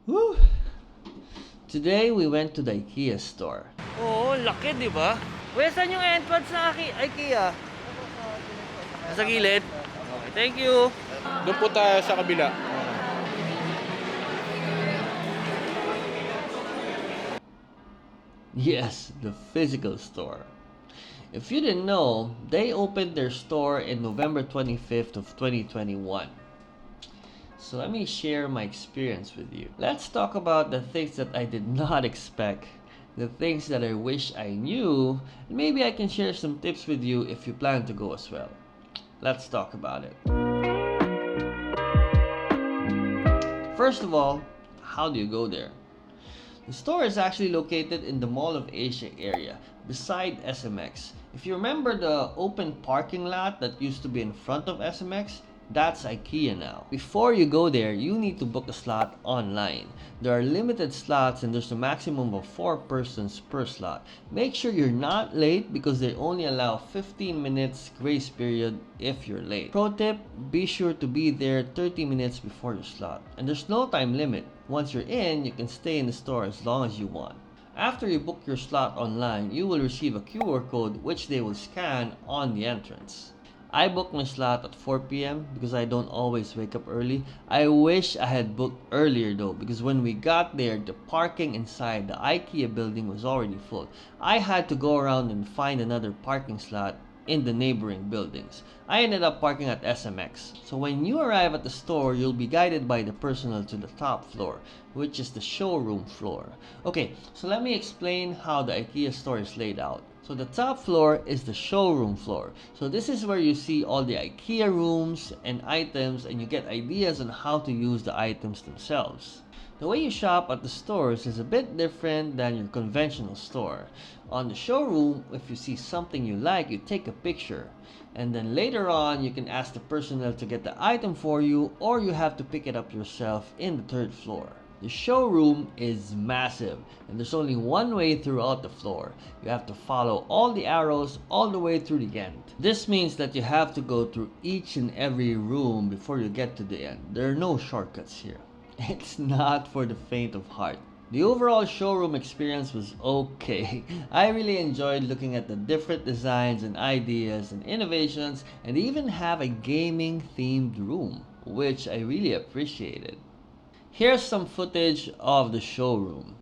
Woo! Today we went to the IKEA store. Oo, laki, di ba? Where saan yung entrance ng IKEA? Sa gilid? Okay, thank you. Doon po tayo sa kabila. Yes, the physical store. If you didn't know, they opened their store in November 25th of 2021. So let me share my experience with you. Let's talk about the things that I did not expect, the things that I wish I knew, and maybe I can share some tips with you if you plan to go as well. Let's talk about it. First of all, how do you go there? The store is actually located in the Mall of Asia area, beside SMX. If you remember the open parking lot that used to be in front of SMX, that's IKEA now. Before you go there, you need to book a slot online. There are limited slots and there's a maximum of 4 persons per slot. Make sure you're not late because they only allow 15 minutes grace period if you're late. Pro tip, be sure to be there 30 minutes before your slot. And there's no time limit. Once you're in, you can stay in the store as long as you want. After you book your slot online, you will receive a QR code which they will scan on the entrance. I booked my slot at 4 p.m. because I don't always wake up early. I wish I had booked earlier though, because when we got there, the parking inside the IKEA building was already full. I had to go around and find another parking slot in the neighboring buildings. I ended up parking at SMX. So when you arrive at the store, you'll be guided by the personnel to the top floor, which is the showroom floor. Okay, so let me explain how the IKEA store is laid out. So the top floor is the showroom floor. So this is where you see all the IKEA rooms and items, and you get ideas on how to use the items themselves. The way you shop at the stores is a bit different than your conventional store. On the showroom, if you see something you like, you take a picture. And then later on, you can ask the personnel to get the item for you, or you have to pick it up yourself in the 3rd floor. The showroom is massive and there's only one way throughout the floor. You have to follow all the arrows all the way through the end. This means that you have to go through each and every room before you get to the end. There are no shortcuts here. It's not for the faint of heart. The overall showroom experience was okay. I really enjoyed looking at the different designs and ideas and innovations, and they even have a gaming themed room, which I really appreciated. Here's some footage of the showroom.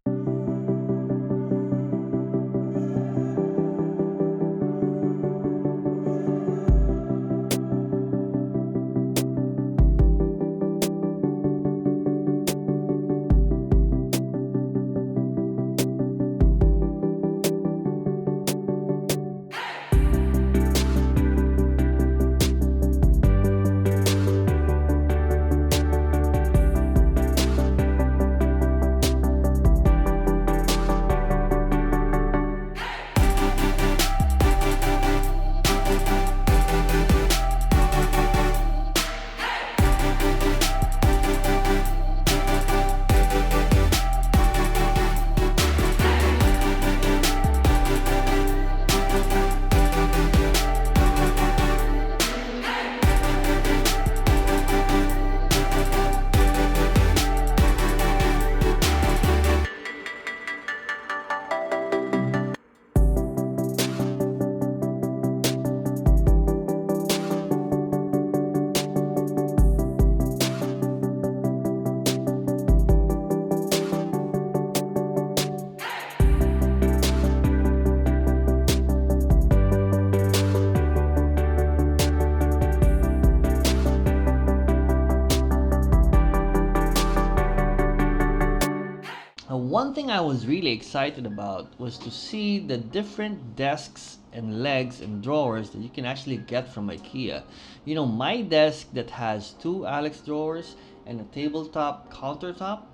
One thing I was really excited about was to see the different desks and legs and drawers that you can actually get from IKEA. You know, my desk that has 2 Alex drawers and a tabletop countertop,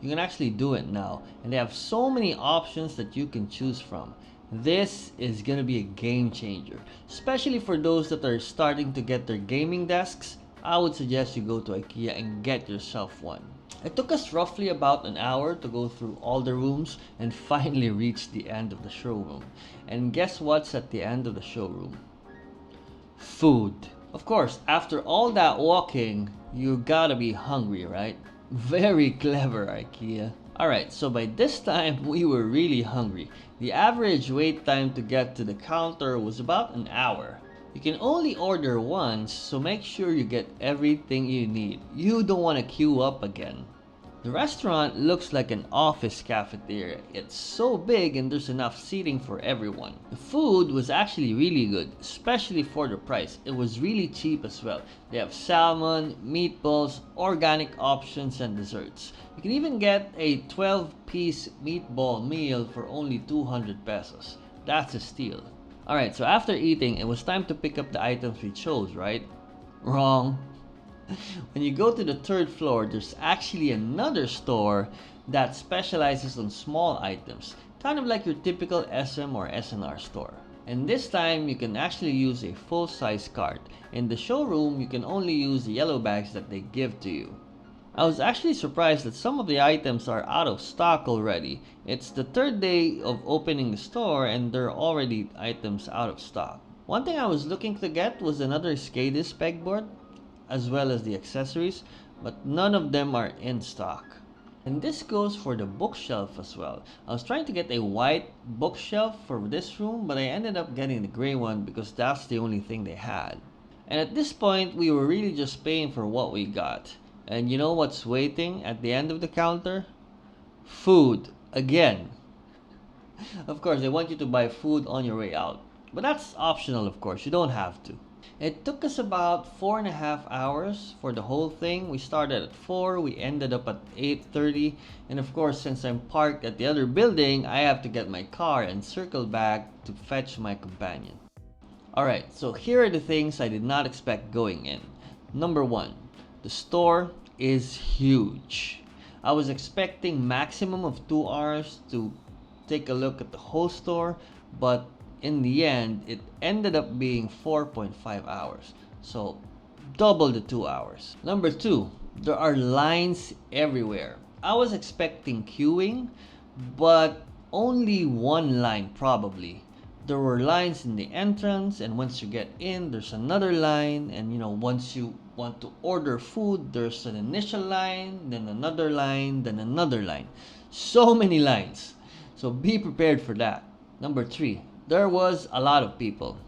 you can actually do it now. And they have so many options that you can choose from. This is gonna be a game changer, especially for those that are starting to get their gaming desks. I would suggest you go to IKEA and get yourself one. It took us roughly about an hour to go through all the rooms and finally reach the end of the showroom. And guess what's at the end of the showroom? Food. Of course, after all that walking, you gotta be hungry, right? Very clever, IKEA. Alright, so by this time we were really hungry. The average wait time to get to the counter was about an hour. You can only order once, so make sure you get everything you need. You don't want to queue up again. The restaurant looks like an office cafeteria. It's so big and there's enough seating for everyone. The food was actually really good, especially for the price. It was really cheap as well. They have salmon, meatballs, organic options, and desserts. You can even get a 12-piece meatball meal for only 200 pesos. That's a steal. Alright, so after eating, it was time to pick up the items we chose, right? Wrong. When you go to the third floor, there's actually another store that specializes on small items, kind of like your typical SM or SNR store. And this time, you can actually use a full-size cart. In the showroom, you can only use the yellow bags that they give to you. I was actually surprised that some of the items are out of stock already. It's the third day of opening the store and there are already items out of stock. One thing I was looking to get was another SCADIS pegboard, as well as the accessories, but none of them are in stock. And this goes for the bookshelf as well. I was trying to get a white bookshelf for this room, but I ended up getting the gray one because that's the only thing they had. And at this point, we were really just paying for what we got. And you know what's waiting at the end of the counter? Food. Again. Of course, they want you to buy food on your way out. But that's optional, of course. You don't have to. It took us about 4.5 hours for the whole thing. We started at 4, we ended up at 8:30, and of course, since I'm parked at the other building, I have to get my car and circle back to fetch my companion. Alright, so here are the things I did not expect going in. Number 1, the store is huge. I was expecting maximum of 2 hours to take a look at the whole store, but in the end, it ended up being 4.5 hours. So, double the 2 hours. Number 2, there are lines everywhere. I was expecting queuing, but only one line probably. There were lines in the entrance, and once you get in, there's another line, and once you want to order food, there's an initial line, then another line, then another line. So many lines. So be prepared for that. Number 3, there was a lot of people.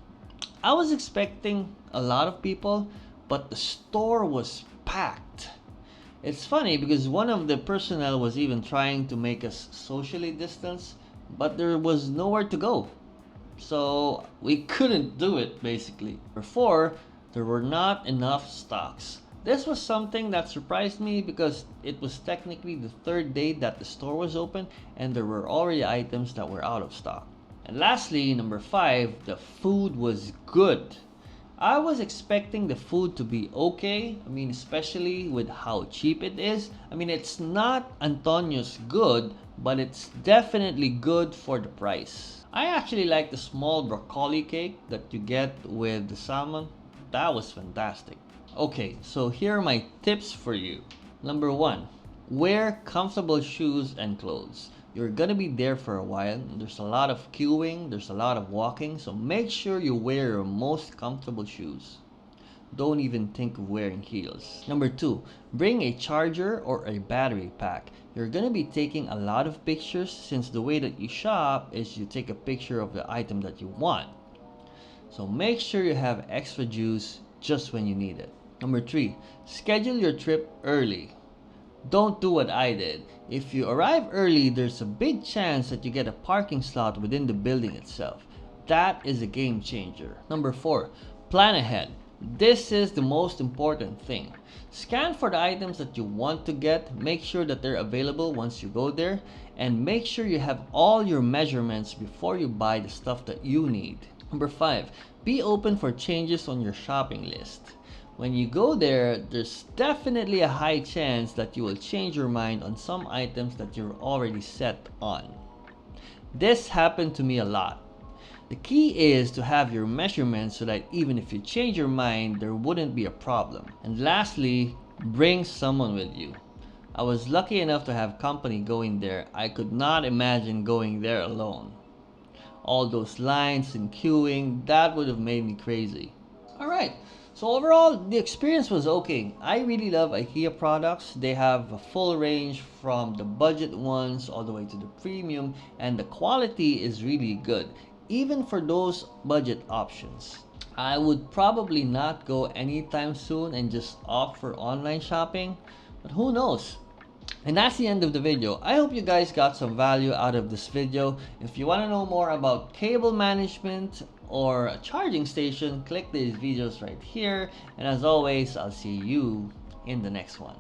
I was expecting a lot of people, but the store was packed. It's funny because one of the personnel was even trying to make us socially distance, but there was nowhere to go. So we couldn't do it basically. Number 4, there were not enough stocks. This was something that surprised me because it was technically the third day that the store was open and there were already items that were out of stock. And lastly, number 5, the food was good. I was expecting the food to be okay. Especially with how cheap it is. It's not Antonio's good, but it's definitely good for the price. I actually like the small broccoli cake that you get with the salmon. That was fantastic. Okay, so here are my tips for you. Number 1, wear comfortable shoes and clothes. You're gonna be there for a while. There's a lot of queuing, there's a lot of walking, so make sure you wear your most comfortable shoes. Don't even think of wearing heels. Number 2, bring a charger or a battery pack. You're gonna be taking a lot of pictures since the way that you shop is you take a picture of the item that you want. So make sure you have extra juice just when you need it. Number 3, schedule your trip early. Don't do what I did. If you arrive early, there's a big chance that you get a parking slot within the building itself. That is a game changer. Number 4, plan ahead. This is the most important thing. Scan for the items that you want to get, make sure that they're available once you go there, and make sure you have all your measurements before you buy the stuff that you need. Number 5, be open for changes on your shopping list. When you go there, there's definitely a high chance that you will change your mind on some items that you're already set on. This happened to me a lot. The key is to have your measurements so that even if you change your mind, there wouldn't be a problem. And lastly, bring someone with you. I was lucky enough to have company going there. I could not imagine going there alone. All those lines and queuing, that would have made me crazy. Alright, So overall, the experience was okay. I really love IKEA products. They have a full range from the budget ones all the way to the premium, and the quality is really good, even for those budget options. I would probably not go anytime soon and just opt for online shopping, but who knows? And that's the end of the video. I hope you guys got some value out of this video. If you want to know more about cable management or a charging station, click these videos right here. And as always, I'll see you in the next one.